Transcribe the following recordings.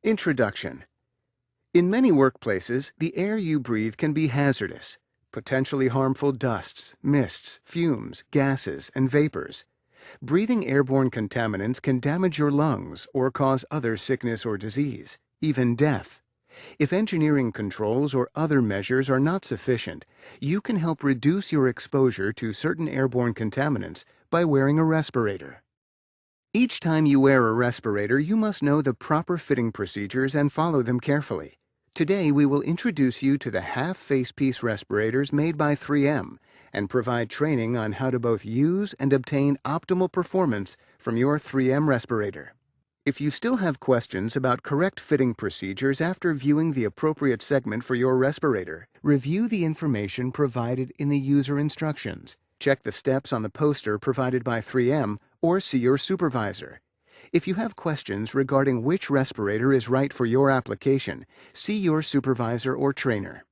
Introduction. In many workplaces, the air you breathe can be hazardous. Potentially harmful dusts, mists, fumes, gases, and vapors. Breathing airborne contaminants can damage your lungs or cause other sickness or disease, even death. If engineering controls or other measures are not sufficient, you can help reduce your exposure to certain airborne contaminants by wearing a respirator. Each time you wear a respirator, you must know the proper fitting procedures and follow them carefully. Today, we will introduce you to the half-face piece respirators made by 3M and provide training on how to both use and obtain optimal performance from your 3M respirator. If you still have questions about correct fitting procedures after viewing the appropriate segment for your respirator, review the information provided in the user instructions. Check the steps on the poster provided by 3M or see your supervisor. If you have questions regarding which respirator is right for your application, see your supervisor or trainer.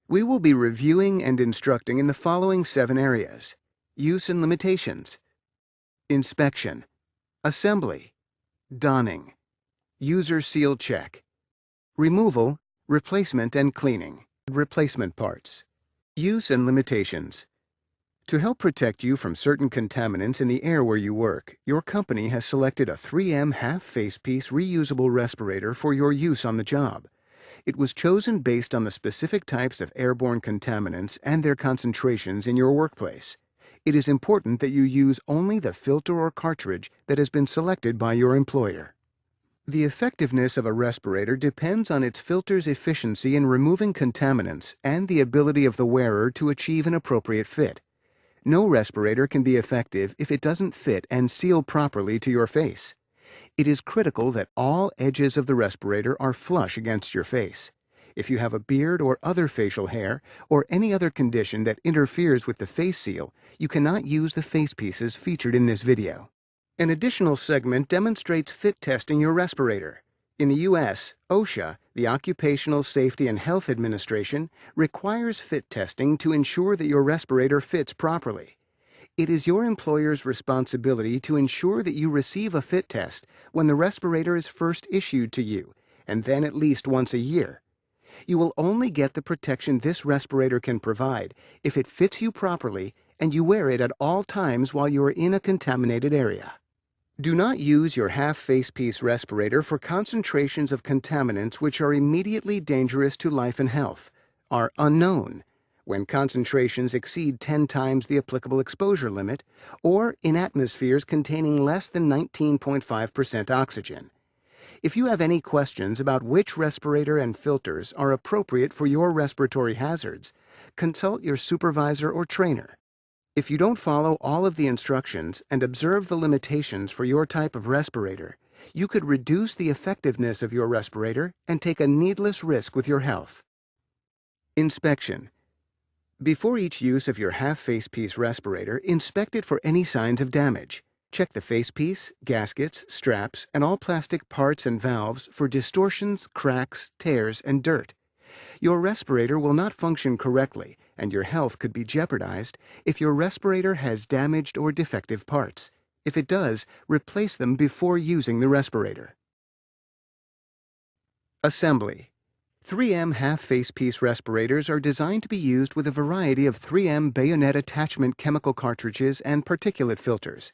We will be reviewing and instructing in the following 7 areas: use and limitations, inspection, assembly, donning, user seal check, removal, replacement and cleaning, replacement parts, use and limitations. To help protect you from certain contaminants in the air where you work, your company has selected a 3M half-face piece reusable respirator for your use on the job. It was chosen based on the specific types of airborne contaminants and their concentrations in your workplace. It is important that you use only the filter or cartridge that has been selected by your employer. The effectiveness of a respirator depends on its filter's efficiency in removing contaminants and the ability of the wearer to achieve an appropriate fit. No respirator can be effective if it doesn't fit and seal properly to your face. It is critical that all edges of the respirator are flush against your face. If you have a beard or other facial hair, or any other condition that interferes with the face seal, you cannot use the face pieces featured in this video. An additional segment demonstrates fit testing your respirator. In the U.S., OSHA, the Occupational Safety and Health Administration, requires fit testing to ensure that your respirator fits properly. It is your employer's responsibility to ensure that you receive a fit test when the respirator is first issued to you, and then at least once a year. You will only get the protection this respirator can provide if it fits you properly and you wear it at all times while you are in a contaminated area. Do not use your half-face piece respirator for concentrations of contaminants which are immediately dangerous to life and health, are unknown, when concentrations exceed 10 times the applicable exposure limit, or in atmospheres containing less than 19.5% oxygen. If you have any questions about which respirator and filters are appropriate for your respiratory hazards, consult your supervisor or trainer. If you don't follow all of the instructions and observe the limitations for your type of respirator, you could reduce the effectiveness of your respirator and take a needless risk with your health. Inspection. Before each use of your half-face piece respirator, inspect it for any signs of damage. Check the face piece, gaskets, straps, and all plastic parts and valves for distortions, cracks, tears, and dirt. Your respirator will not function correctly, and your health could be jeopardized if your respirator has damaged or defective parts. If it does, replace them before using the respirator. Assembly. 3M half-face piece respirators are designed to be used with a variety of 3M bayonet attachment chemical cartridges and particulate filters.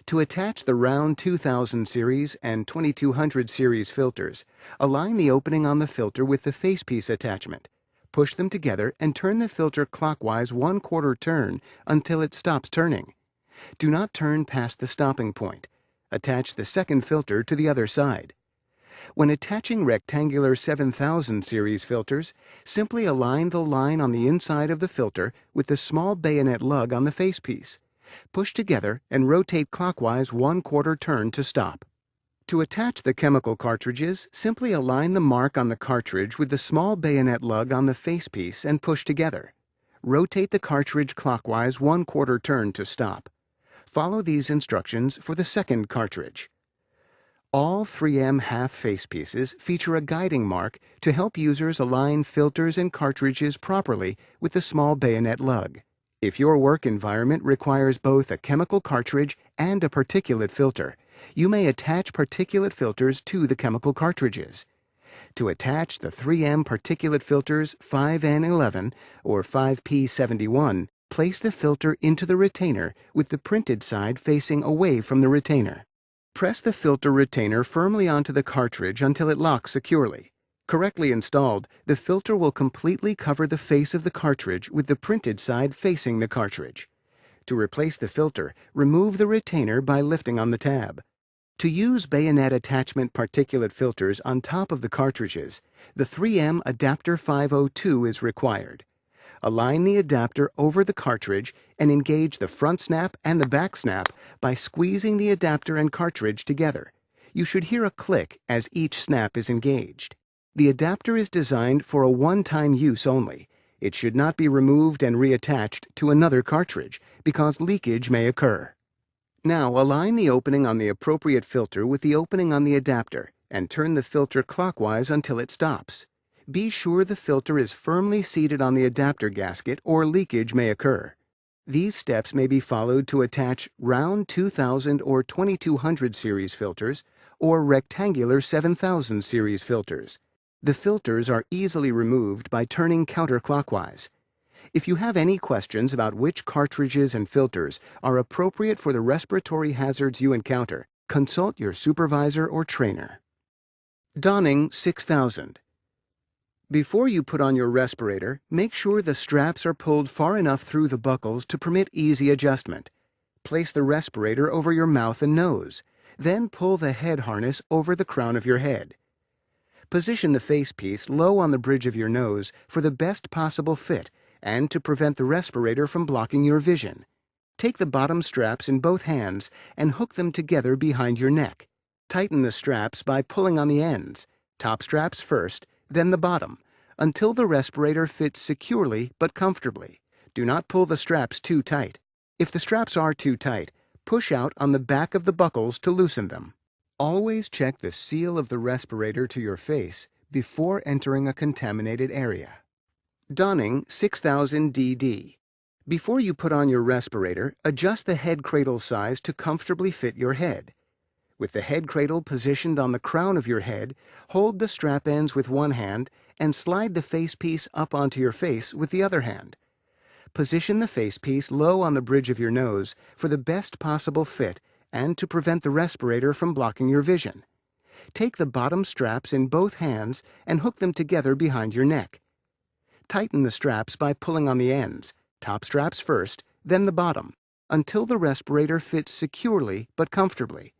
To attach the round 2000 series and 2200 series filters, align the opening on the filter with the facepiece attachment. Push them together and turn the filter clockwise 1/4 turn until it stops turning. Do not turn past the stopping point. Attach the second filter to the other side. When attaching rectangular 7000 series filters, simply align the line on the inside of the filter with the small bayonet lug on the facepiece. Push together and rotate clockwise 1/4 turn to stop. To attach the chemical cartridges, simply align the mark on the cartridge with the small bayonet lug on the facepiece and push together. Rotate the cartridge clockwise 1/4 turn to stop. Follow these instructions for the second cartridge. All 3M half-face pieces feature a guiding mark to help users align filters and cartridges properly with the small bayonet lug. If your work environment requires both a chemical cartridge and a particulate filter, You may attach particulate filters to the chemical cartridges. To attach the 3M particulate filters 5N11 or 5P71, place the filter into the retainer with the printed side facing away from the retainer. Press the filter retainer firmly onto the cartridge until it locks securely. Correctly installed, the filter will completely cover the face of the cartridge with the printed side facing the cartridge. To replace the filter, remove the retainer by lifting on the tab. To use bayonet attachment particulate filters on top of the cartridges, the 3M Adapter 502 is required. Align the adapter over the cartridge and engage the front snap and the back snap by squeezing the adapter and cartridge together. You should hear a click as each snap is engaged. The adapter is designed for a one-time use only. It should not be removed and reattached to another cartridge because leakage may occur. Now align the opening on the appropriate filter with the opening on the adapter and turn the filter clockwise until it stops. Be sure the filter is firmly seated on the adapter gasket or leakage may occur. These steps may be followed to attach round 2000 or 2200 series filters or rectangular 7000 series filters. The filters are easily removed by turning counterclockwise. If you have any questions about which cartridges and filters are appropriate for the respiratory hazards you encounter, consult your supervisor or trainer. Donning 6000. Before you put on your respirator, make sure the straps are pulled far enough through the buckles to permit easy adjustment. Place the respirator over your mouth and nose. Then pull the head harness over the crown of your head. Position the facepiece low on the bridge of your nose for the best possible fit and to prevent the respirator from blocking your vision. Take the bottom straps in both hands and hook them together behind your neck. Tighten the straps by pulling on the ends, top straps first, then the bottom, until the respirator fits securely but comfortably. Do not pull the straps too tight. If the straps are too tight, push out on the back of the buckles to loosen them. Always check the seal of the respirator to your face before entering a contaminated area. Donning 6000 DD. Before you put on your respirator, adjust the head cradle size to comfortably fit your head. With the head cradle positioned on the crown of your head, hold the strap ends with one hand and slide the facepiece up onto your face with the other hand. Position the facepiece low on the bridge of your nose for the best possible fit and to prevent the respirator from blocking your vision. Take the bottom straps in both hands and hook them together behind your neck. Tighten the straps by pulling on the ends, top straps first, then the bottom, until the respirator fits securely but comfortably.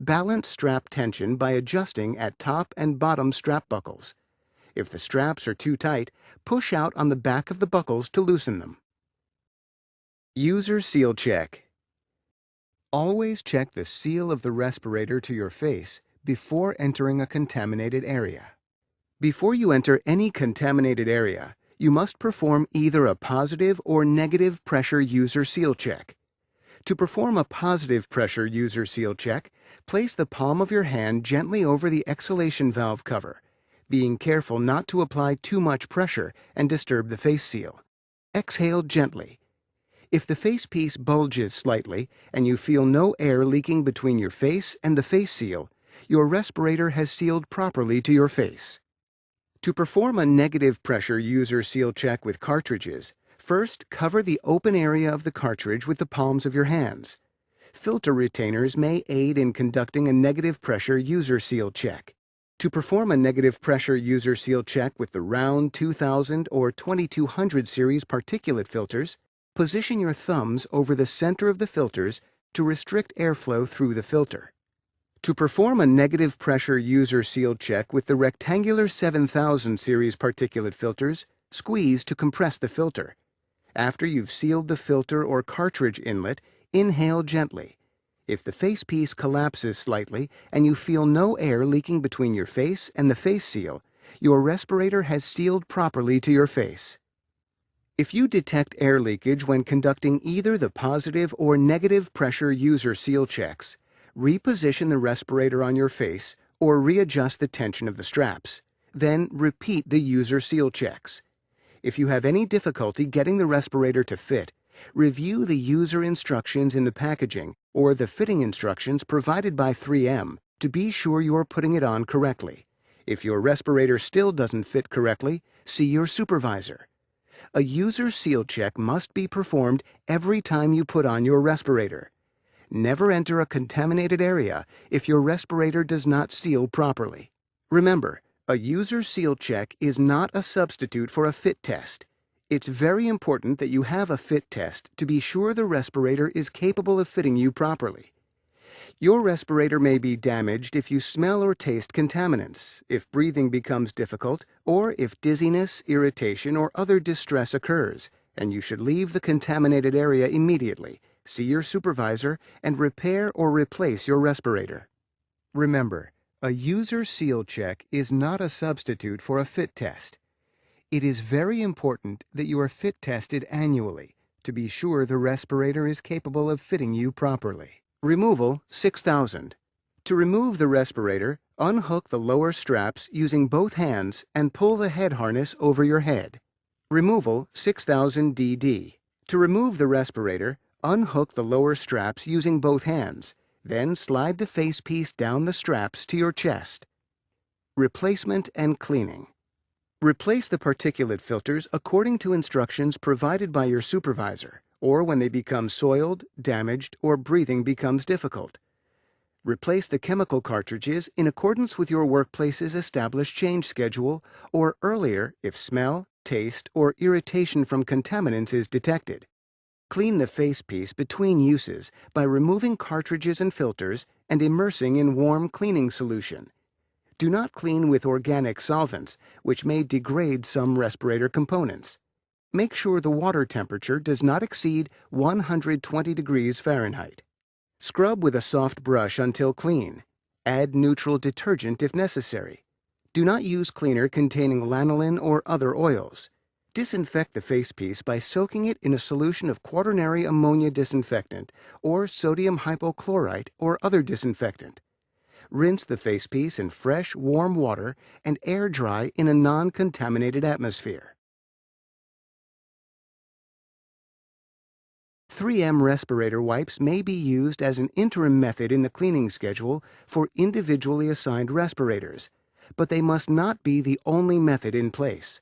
Balance strap tension by adjusting at top and bottom strap buckles. If the straps are too tight, push out on the back of the buckles to loosen them. User seal check. Always check the seal of the respirator to your face before entering a contaminated area. Before you enter any contaminated area, you must perform either a positive or negative pressure user seal check. To perform a positive pressure user seal check, place the palm of your hand gently over the exhalation valve cover, being careful not to apply too much pressure and disturb the face seal. Exhale gently. If the facepiece bulges slightly and you feel no air leaking between your face and the face seal, your respirator has sealed properly to your face. To perform a negative pressure user seal check with cartridges, first cover the open area of the cartridge with the palms of your hands. Filter retainers may aid in conducting a negative pressure user seal check. To perform a negative pressure user seal check with the round 2000 or 2200 series particulate filters, position your thumbs over the center of the filters to restrict airflow through the filter. To perform a negative pressure user seal check with the rectangular 7000 series particulate filters, squeeze to compress the filter. After you've sealed the filter or cartridge inlet, inhale gently. If the facepiece collapses slightly and you feel no air leaking between your face and the face seal, your respirator has sealed properly to your face. If you detect air leakage when conducting either the positive or negative pressure user seal checks, reposition the respirator on your face or readjust the tension of the straps. Then repeat the user seal checks. If you have any difficulty getting the respirator to fit, Review the user instructions in the packaging or the fitting instructions provided by 3M to be sure you're putting it on correctly. If your respirator still doesn't fit correctly, see your supervisor. A user seal check must be performed every time you put on your respirator. Never enter a contaminated area if your respirator does not seal properly. Remember, a user seal check is not a substitute for a fit test. It's very important that you have a fit test to be sure the respirator is capable of fitting you properly. Your respirator may be damaged if you smell or taste contaminants, if breathing becomes difficult, or if dizziness, irritation, or other distress occurs, and you should leave the contaminated area immediately. See your supervisor and repair or replace your respirator. Remember, a user seal check is not a substitute for a fit test. It is very important that you are fit tested annually to be sure the respirator is capable of fitting you properly. Removal 6000. To remove the respirator, unhook the lower straps using both hands and pull the head harness over your head. Removal 6000 DD. To remove the respirator, unhook the lower straps using both hands, then slide the facepiece down the straps to your chest. Replacement and cleaning. Replace the particulate filters according to instructions provided by your supervisor, or when they become soiled, damaged, or breathing becomes difficult. Replace the chemical cartridges in accordance with your workplace's established change schedule, or earlier if smell, taste, or irritation from contaminants is detected. Clean the facepiece between uses by removing cartridges and filters and immersing in warm cleaning solution. Do not clean with organic solvents, which may degrade some respirator components. Make sure the water temperature does not exceed 120 degrees Fahrenheit. Scrub with a soft brush until clean. Add neutral detergent if necessary. Do not use cleaner containing lanolin or other oils. Disinfect the facepiece by soaking it in a solution of quaternary ammonia disinfectant or sodium hypochlorite or other disinfectant. Rinse the facepiece in fresh, warm water and air dry in a non-contaminated atmosphere. 3M respirator wipes may be used as an interim method in the cleaning schedule for individually assigned respirators, but they must not be the only method in place.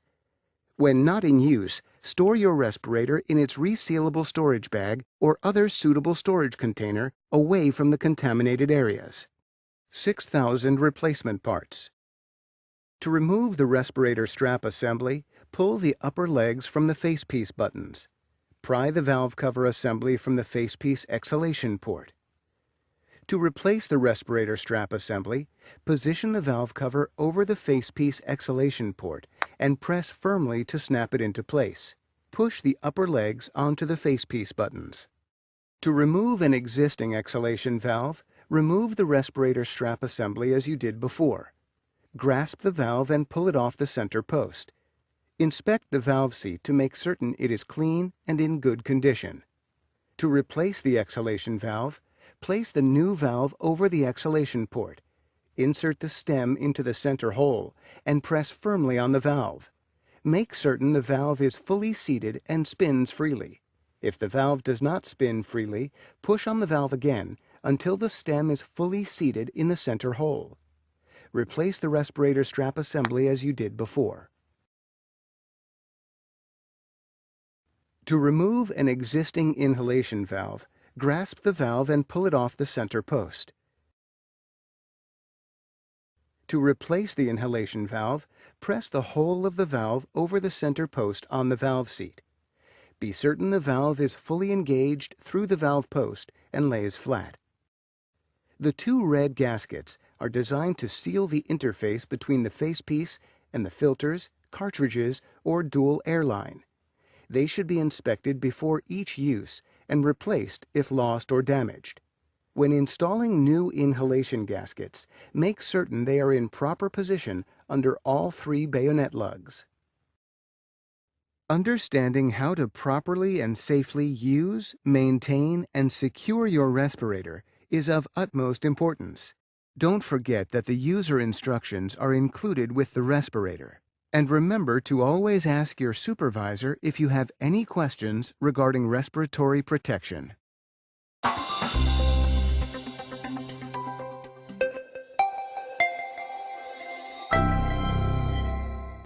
When not in use, store your respirator in its resealable storage bag or other suitable storage container away from the contaminated areas. 6000 replacement parts. To remove the respirator strap assembly, pull the upper legs from the facepiece buttons. Pry the valve cover assembly from the facepiece exhalation port. To replace the respirator strap assembly, position the valve cover over the facepiece exhalation port and press firmly to snap it into place. Push the upper legs onto the facepiece buttons. To remove an existing exhalation valve, remove the respirator strap assembly as you did before. Grasp the valve and pull it off the center post. Inspect the valve seat to make certain it is clean and in good condition. To replace the exhalation valve, place the new valve over the exhalation port. Insert the stem into the center hole and press firmly on the valve. Make certain the valve is fully seated and spins freely. If the valve does not spin freely, push on the valve again until the stem is fully seated in the center hole. Replace the respirator strap assembly as you did before. To remove an existing inhalation valve, grasp the valve and pull it off the center post. To replace the inhalation valve, press the whole of the valve over the center post on the valve seat. Be certain the valve is fully engaged through the valve post and lays flat. The two red gaskets are designed to seal the interface between the facepiece and the filters, cartridges, or dual airline. They should be inspected before each use and replaced if lost or damaged. When installing new inhalation gaskets, make certain they are in proper position under all three bayonet lugs. Understanding how to properly and safely use, maintain, and secure your respirator is of utmost importance. Don't forget that the user instructions are included with the respirator. And remember to always ask your supervisor if you have any questions regarding respiratory protection.